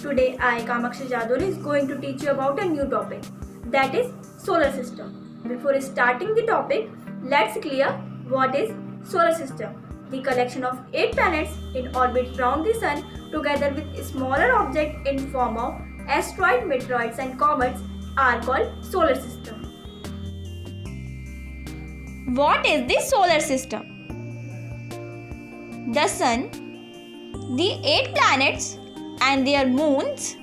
Today I, Kamakshi Jaduri, is going to teach you about a new topic, that is solar system. Before starting the topic, let's clear what is solar system. The collection of 8 planets in orbit around the sun together with smaller objects in form of asteroids, meteoroids and comets are called solar system. What is the solar system? The sun, the 8 planets and their moons,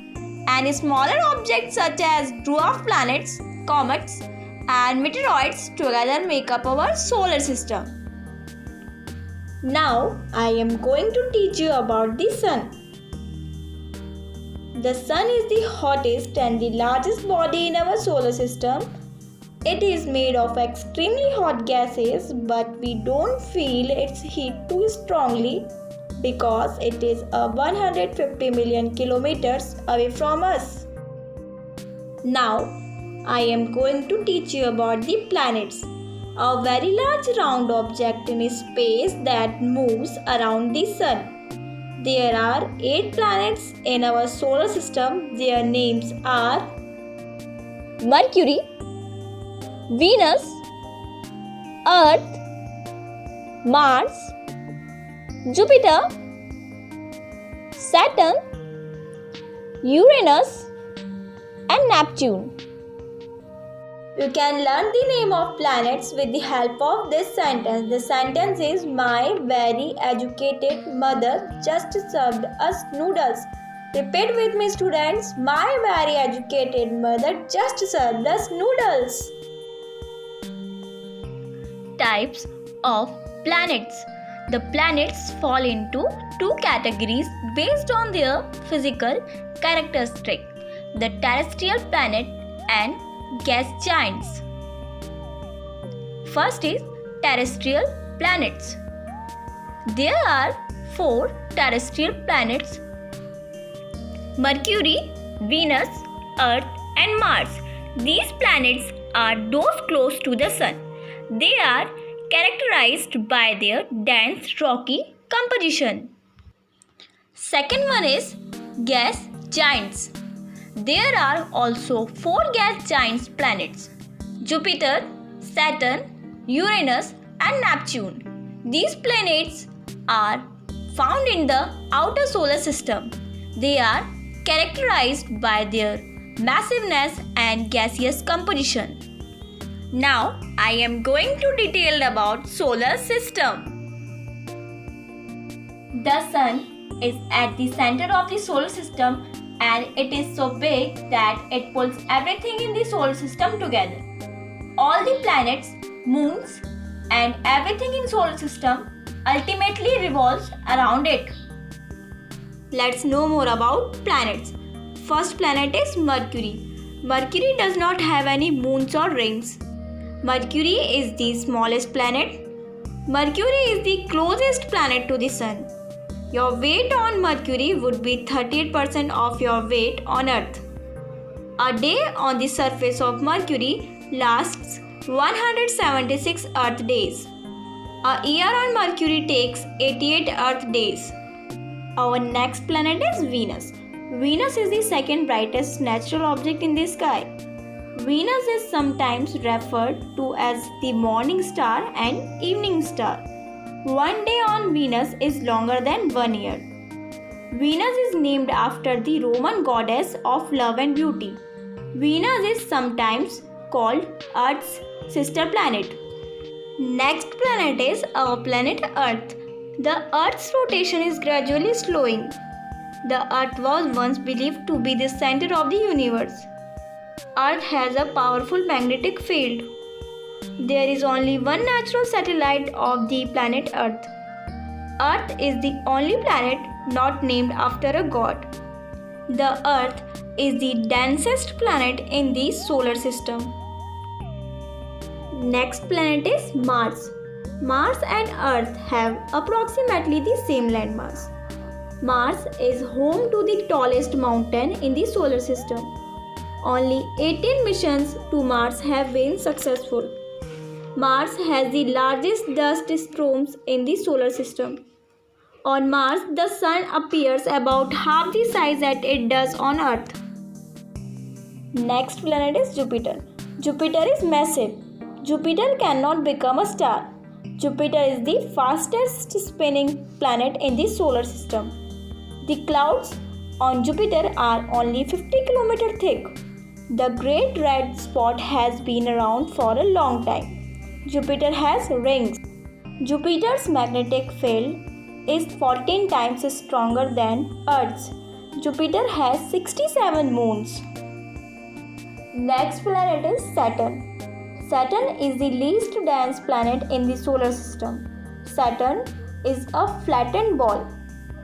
and smaller objects such as dwarf planets, comets, and meteoroids together make up our solar system. Now I am going to teach you about the sun. The sun is the hottest and the largest body in our solar system. It is made of extremely hot gases, but we don't feel its heat too strongly because it is 150 million kilometers away from us. Now, I am going to teach you about the planets, a very large round object in space that moves around the sun. There are 8 planets in our solar system. Their names are Mercury, Venus, Earth, Mars, Jupiter, Saturn, Uranus and Neptune. You can learn the name of planets with the help of this sentence. The sentence is, my very educated mother just served us noodles. Repeat with me, students. My very educated mother just served us noodles. Types of planets. The planets fall into 2 categories based on their physical characteristics: the terrestrial planet and gas giants. First is terrestrial planets. There are 4 terrestrial planets: Mercury, Venus, Earth and Mars. These planets are those close to the sun. They are characterized by their dense rocky composition. Second one is gas giants. There are also 4 gas giants planets: Jupiter, Saturn, Uranus and Neptune. These planets are found in the outer solar system. They are characterized by their massiveness and gaseous composition. Now I am going to detail about solar system. The sun is at the center of the solar system and it is so big that it pulls everything in the solar system together. All the planets, moons and everything in solar system ultimately revolves around it. Let's know more about planets. First planet is Mercury. Mercury does not have any moons or rings. Mercury is the smallest planet. Mercury is the closest planet to the sun. Your weight on Mercury would be 38% of your weight on Earth. A day on the surface of Mercury lasts 176 Earth days. A year on Mercury takes 88 Earth days. Our next planet is Venus. Venus is the second brightest natural object in the sky. Venus is sometimes referred to as the morning star and evening star. One day on Venus is longer than 1 year. Venus is named after the Roman goddess of love and beauty. Venus is sometimes called Earth's sister planet. Next planet is our planet Earth. The Earth's rotation is gradually slowing. The Earth was once believed to be the center of the universe. Earth has a powerful magnetic field. There is only one natural satellite of the planet Earth. Earth is the only planet not named after a god. The Earth is the densest planet in the solar system. Next planet is Mars. Mars and Earth have approximately the same landmass. Mars is home to the tallest mountain in the solar system. Only 18 missions to Mars have been successful. Mars has the largest dust storms in the solar system. On Mars, the Sun appears about half the size that it does on Earth. Next planet is Jupiter. Jupiter is massive. Jupiter cannot become a star. Jupiter is the fastest spinning planet in the solar system. The clouds on Jupiter are only 50 km thick. The Great Red Spot has been around for a long time. Jupiter has rings. Jupiter's magnetic field is 14 times stronger than Earth's. Jupiter has 67 moons. Next planet is Saturn. Saturn is the least dense planet in the solar system. Saturn is a flattened ball.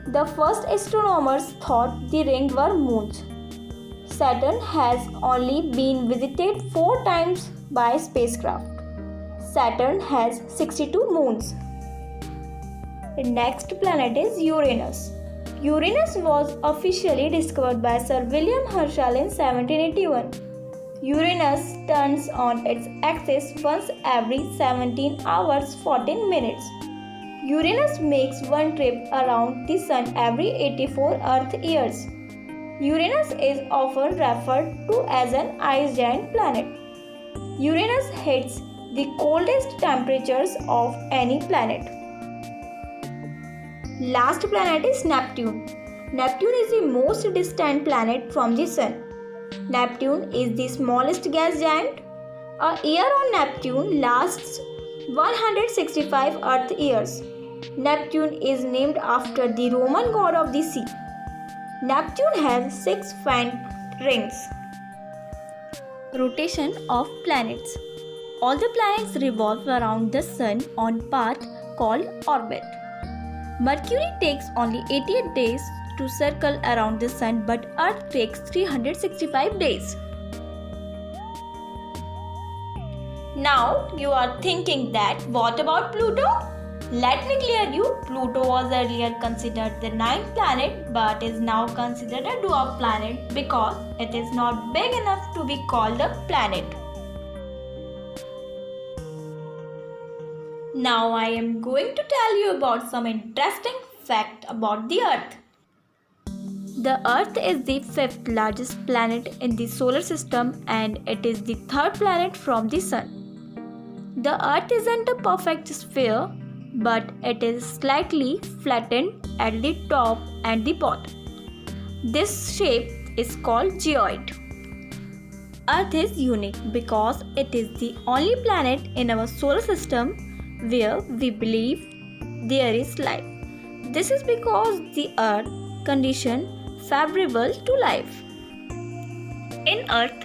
The first astronomers thought the rings were moons. Saturn has only been visited 4 times by spacecraft. Saturn has 62 moons. The next planet is Uranus. Uranus was officially discovered by Sir William Herschel in 1781. Uranus turns on its axis once every 17 hours 14 minutes. Uranus makes one trip around the Sun every 84 Earth years. Uranus is often referred to as an ice giant planet. Uranus hits the coldest temperatures of any planet. Last planet is Neptune. Neptune is the most distant planet from the Sun. Neptune is the smallest gas giant. A year on Neptune lasts 165 Earth years. Neptune is named after the Roman god of the sea. Neptune has 6 faint rings. Rotation of planets. All the planets revolve around the Sun on path called orbit. Mercury takes only 88 days to circle around the Sun, but Earth takes 365 days. Now you are thinking that what about Pluto? Let me clear you, Pluto was earlier considered the 9th planet but is now considered a dwarf planet because it is not big enough to be called a planet. Now I am going to tell you about some interesting fact about the Earth. The Earth is the 5th largest planet in the solar system and it is the 3rd planet from the Sun. The Earth isn't a perfect sphere, but it is slightly flattened at the top and the bottom. This shape is called geoid. Earth is unique because it is the only planet in our solar system where we believe there is life. This is because the Earth condition favorable to life. In Earth,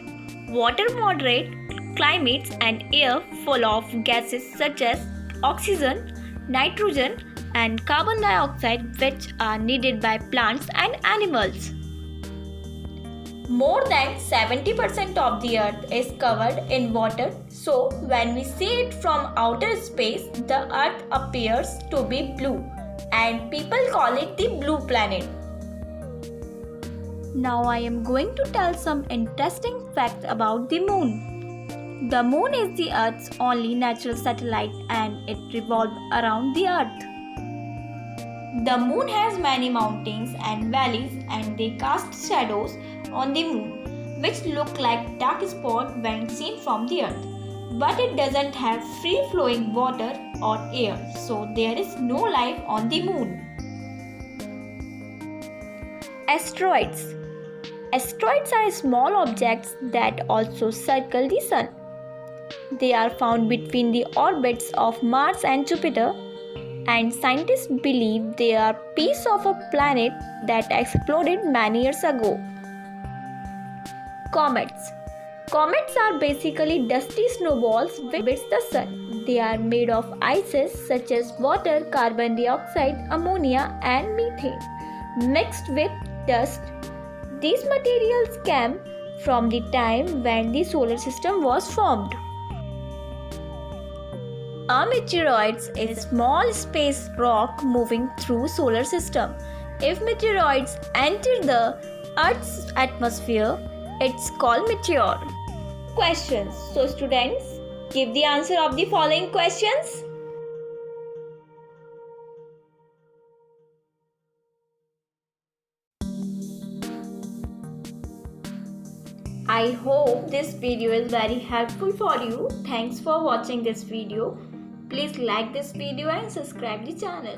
water moderate climates and air full of gases such as oxygen, nitrogen and carbon dioxide which are needed by plants and animals. More than 70% of the Earth is covered in water, so when we see it from outer space, the Earth appears to be blue and people call it the blue planet. Now I am going to tell some interesting facts about the Moon. The Moon is the Earth's only natural satellite and it revolves around the Earth. The Moon has many mountains and valleys and they cast shadows on the Moon which look like dark spots when seen from the Earth. But it doesn't have free flowing water or air, so there is no life on the Moon. Asteroids. Asteroids are small objects that also circle the Sun. They are found between the orbits of Mars and Jupiter, and scientists believe they are pieces of a planet that exploded many years ago. Comets. Comets are basically dusty snowballs which orbit the Sun. They are made of ices such as water, carbon dioxide, ammonia, and methane mixed with dust. These materials came from the time when the solar system was formed. A meteoroid is a small space rock moving through solar system. If meteoroids enter the Earth's atmosphere, it's called meteor. Questions. So students, give the answer of the following questions. I hope this video is very helpful for you. Thanks for watching this video. Please like this video and subscribe the channel.